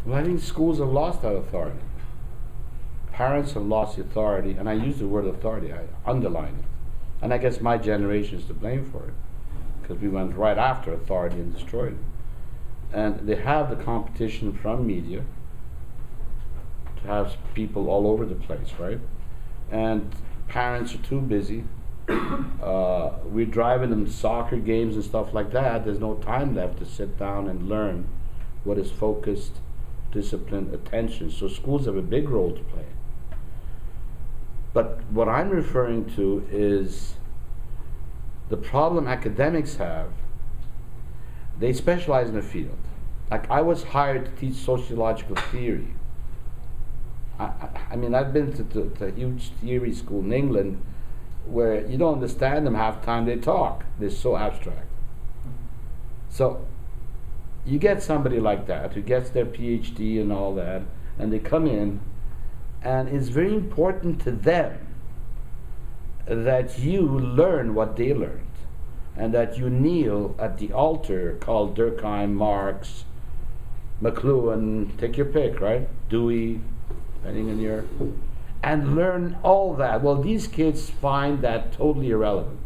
Well, I think schools have lost that authority. Parents have lost the authority, and I use the word authority, I underline it. And I guess my generation is to blame for it, because we went right after authority and destroyed it. And they have the competition from media to have people all over the place, right? And parents are too busy. We're driving them to soccer games and stuff like that. There's no time left to sit down and learn what is focused, disciplined attention. So schools have a big role to play. But what I'm referring to is the problem academics have. They specialize in a field. Like, I was hired to teach sociological theory. I mean, I've been to a huge theory school in England where you don't understand them half the time they talk. They're so abstract. So you get somebody like that who gets their PhD and all that, and they come in, and it's very important to them that you learn what they learned, and that you kneel at the altar called Durkheim, Marx, McLuhan, take your pick, right? Dewey, depending on your, and learn all that. Well, these kids find that totally irrelevant.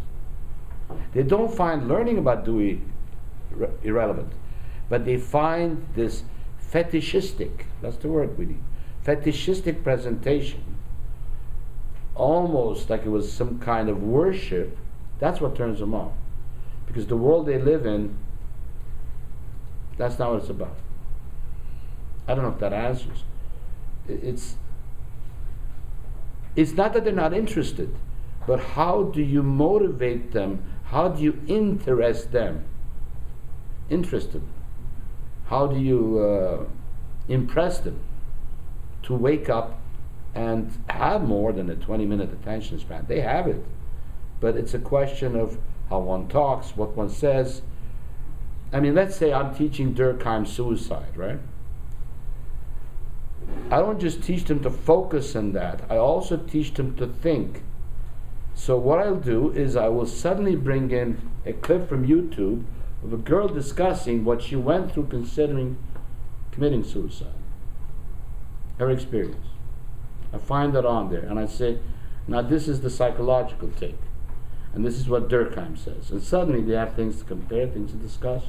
They don't find learning about Dewey irrelevant, but they find this fetishistic, that's the word we need, fetishistic presentation, almost like it was some kind of worship. That's what turns them off. Because the world they live in, that's not what it's about. I don't know if that answers. It's not that they're not interested, but how do you motivate them? How do you interest them? Interested. How do you impress them to wake up and have more than a 20-minute attention span? They have it, but it's a question of how one talks, what one says. I mean, let's say I'm teaching Durkheim suicide, right? I don't just teach them to focus on that. I also teach them to think. So what I'll do is I will suddenly bring in a clip from YouTube of a girl discussing what she went through considering committing suicide, her experience. I find that on there, and I say, now this is the psychological take, and this is what Durkheim says. And suddenly they have things to compare, things to discuss.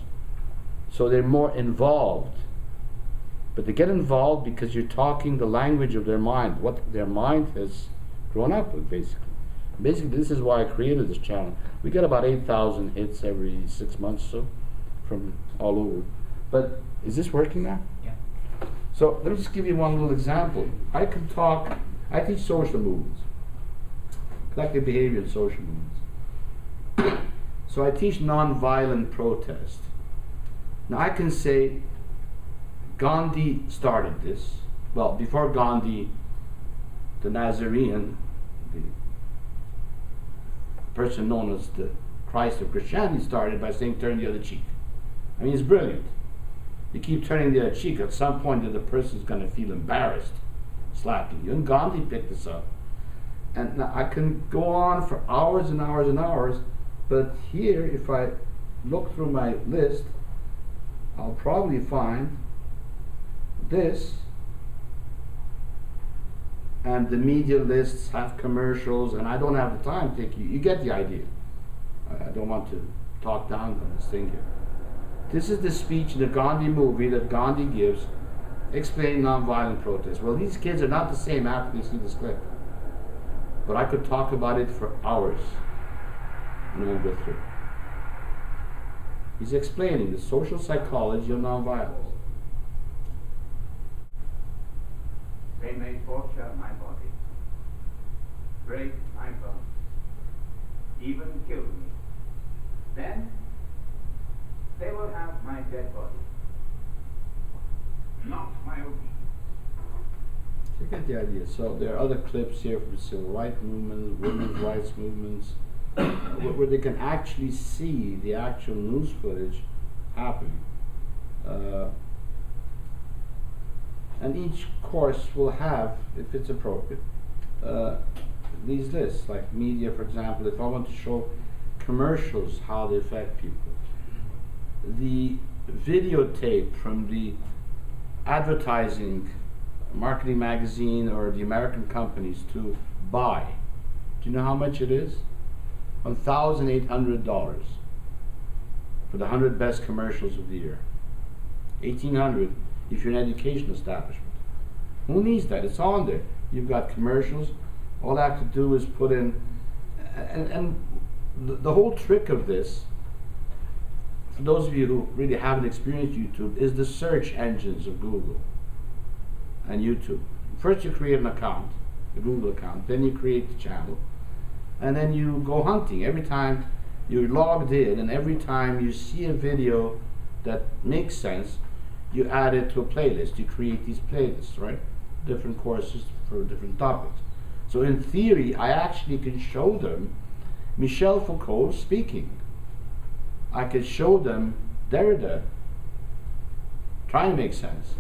So they're more involved. But they get involved because you're talking the language of their mind, what their mind has grown up with, basically. Basically, this is why I created this channel. We get about 8,000 hits every 6 months or so from all over. But is this working now? Yeah. So let me just give you one little example. I teach social movements, collective behavior and social movements. So I teach nonviolent protest. Now I can say Gandhi started this. Well, before Gandhi, the Nazarene, the person known as the Christ of Christianity, started by saying, turn the other cheek. I mean, it's brilliant. You keep turning the other cheek, at some point the other person's going to feel embarrassed slapping you. And Gandhi picked this up. And now I can go on for hours and hours and hours, but here, if I look through my list, I'll probably find this, and the media lists have commercials, and I don't have the time to take you. You get the idea. I don't want to talk down on this thing here. This is the speech in the Gandhi movie that Gandhi gives explaining nonviolent protest. Well, these kids are not the same after they see this clip. But I could talk about it for hours and I won't go through. He's explaining the social psychology of nonviolence. They may torture my body, break my bones, even kill me. Then they will have my dead body, not my obedience. You get the idea. So there are other clips here from civil rights movements, women's rights movements, where they can actually see the actual news footage happening. And each course will have, if it's appropriate, these lists, like media, for example. If I want to show commercials, how they affect people, the videotape from the advertising, marketing magazine, or the American companies to buy. Do you know how much it is? $1,800 for the 100 best commercials of the year. $1,800 if you're an education establishment. Who needs that? It's on there. You've got commercials. All I have to do is put in, and the whole trick of this, for those of you who really haven't experienced YouTube, is the search engines of Google and YouTube. First you create an account, a Google account, then you create the channel, and then you go hunting. Every time you're logged in and every time you see a video that makes sense, you add it to a playlist. You create these playlists, right? Different courses for different topics. So in theory, I actually can show them Michel Foucault speaking. I could show them Derrida trying to make sense.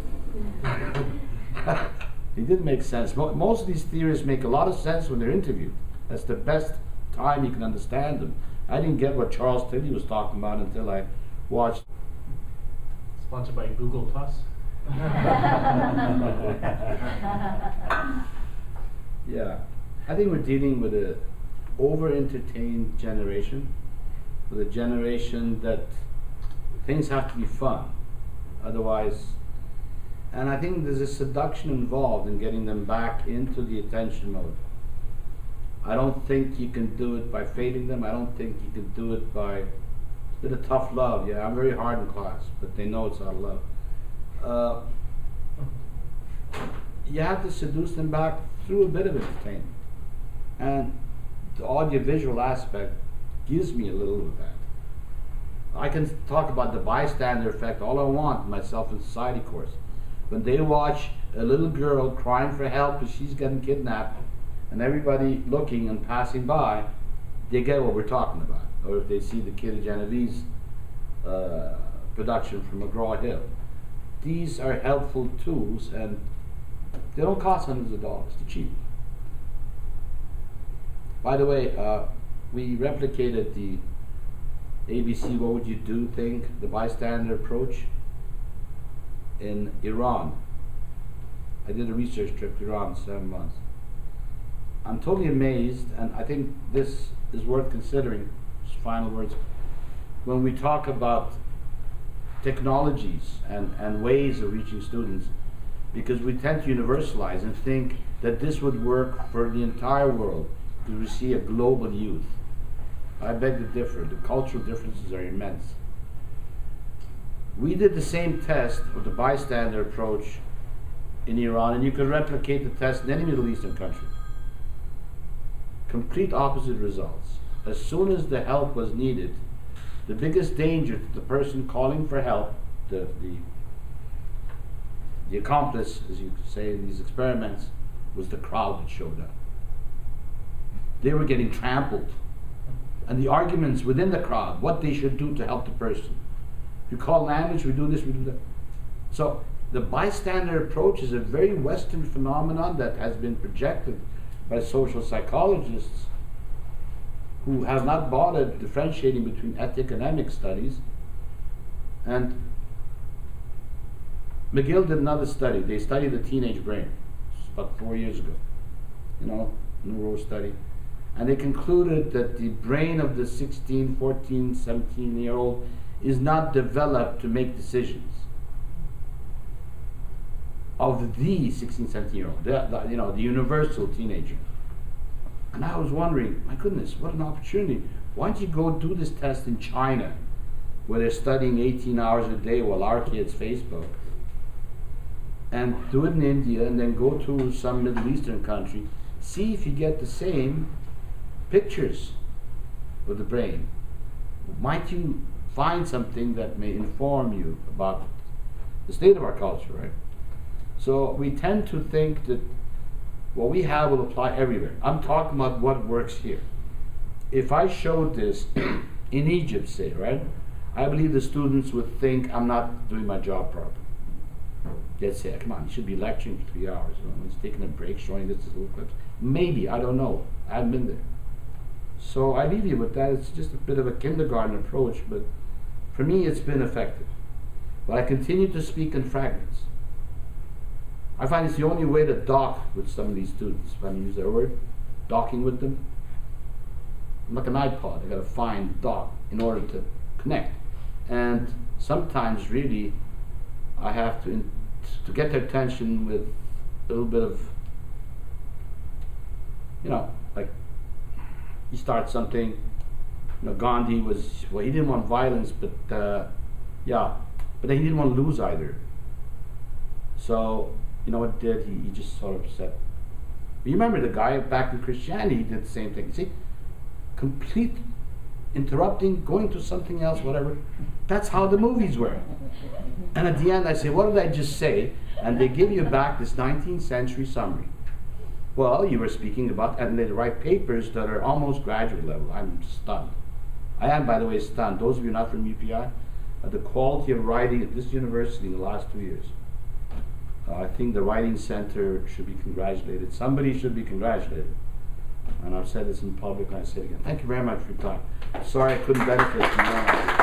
He didn't make sense. Most of these theorists make a lot of sense when they're interviewed. That's the best time you can understand them. I didn't get what Charles Tilly was talking about until I watched. Sponsored by Google Plus. Yeah, I think we're dealing with a over-entertained generation, with a generation that things have to be fun, otherwise. And I think there's a seduction involved in getting them back into the attention mode. I don't think you can do it by fading them. I don't think you can do it by a bit of tough love. Yeah, I'm very hard in class, but they know it's out of love. You have to seduce them back through a bit of entertainment. And the audiovisual aspect gives me a little of that. I can talk about the bystander effect all I want in my Self and Society course. When they watch a little girl crying for help because she's getting kidnapped and everybody looking and passing by, they get what we're talking about. Or if they see the Kid of Genovese production from McGraw-Hill. These are helpful tools and they don't cost hundreds of dollars. They're cheap. By the way, we replicated the ABC What Would You Do thing, the bystander approach, in Iran. I did a research trip to Iran 7 months. I'm totally amazed, and I think this is worth considering, just final words, when we talk about technologies and ways of reaching students, because we tend to universalize and think that this would work for the entire world, because we see a global youth. I beg to differ. The cultural differences are immense. We did the same test with the bystander approach in Iran, and you could replicate the test in any Middle Eastern country. Complete opposite results. As soon as the help was needed, the biggest danger to the person calling for help, the accomplice, as you could say in these experiments, was the crowd that showed up. They were getting trampled. And the arguments within the crowd, what they should do to help the person. You call an ambulance, we do this, we do that. So the bystander approach is a very Western phenomenon that has been projected by social psychologists who have not bothered differentiating between ethic and emic studies. And McGill did another study. They studied the teenage brain. It's about 4 years ago. Neuro study. And they concluded that the brain of the 16, 14, 17-year-old is not developed to make decisions. Of the 16, 17-year-old, the universal teenager. And I was wondering, my goodness, what an opportunity. Why don't you go do this test in China, where they're studying 18 hours a day while our kids Facebook, and do it in India, and then go to some Middle Eastern country, see if you get the same pictures of the brain. Might you find something that may inform you about the state of our culture, right? So we tend to think that what we have will apply everywhere. I'm talking about what works here. If I showed this in Egypt, say, right, I believe the students would think I'm not doing my job properly. They'd say, come on, you should be lecturing for 3 hours. He's taking a break, showing this little clips. Maybe, I don't know. I haven't been there. So I leave you with that. It's just a bit of a kindergarten approach, but for me it's been effective. But I continue to speak in fragments. I find it's the only way to dock with some of these students, if I may use that word, docking with them. I'm like an iPod, I gotta find dock in order to connect. And sometimes really, I have to get their attention with a little bit of, like, you start something, Gandhi was, well, he didn't want violence, but then he didn't want to lose either. So, what did he just sort of said, you remember the guy back in Christianity, he did the same thing. You see, complete interrupting, going to something else, whatever. That's how the movies were. And at the end I say, what did I just say? And they give you back this 19th century summary. Well, you were speaking about, and they write papers that are almost graduate level. I'm stunned. I am, by the way, stunned. Those of you not from UPI, the quality of writing at this university in the last 2 years. I think the Writing Center should be congratulated. Somebody should be congratulated. And I've said this in public, and I say it again. Thank you very much for your time. Sorry I couldn't benefit from that.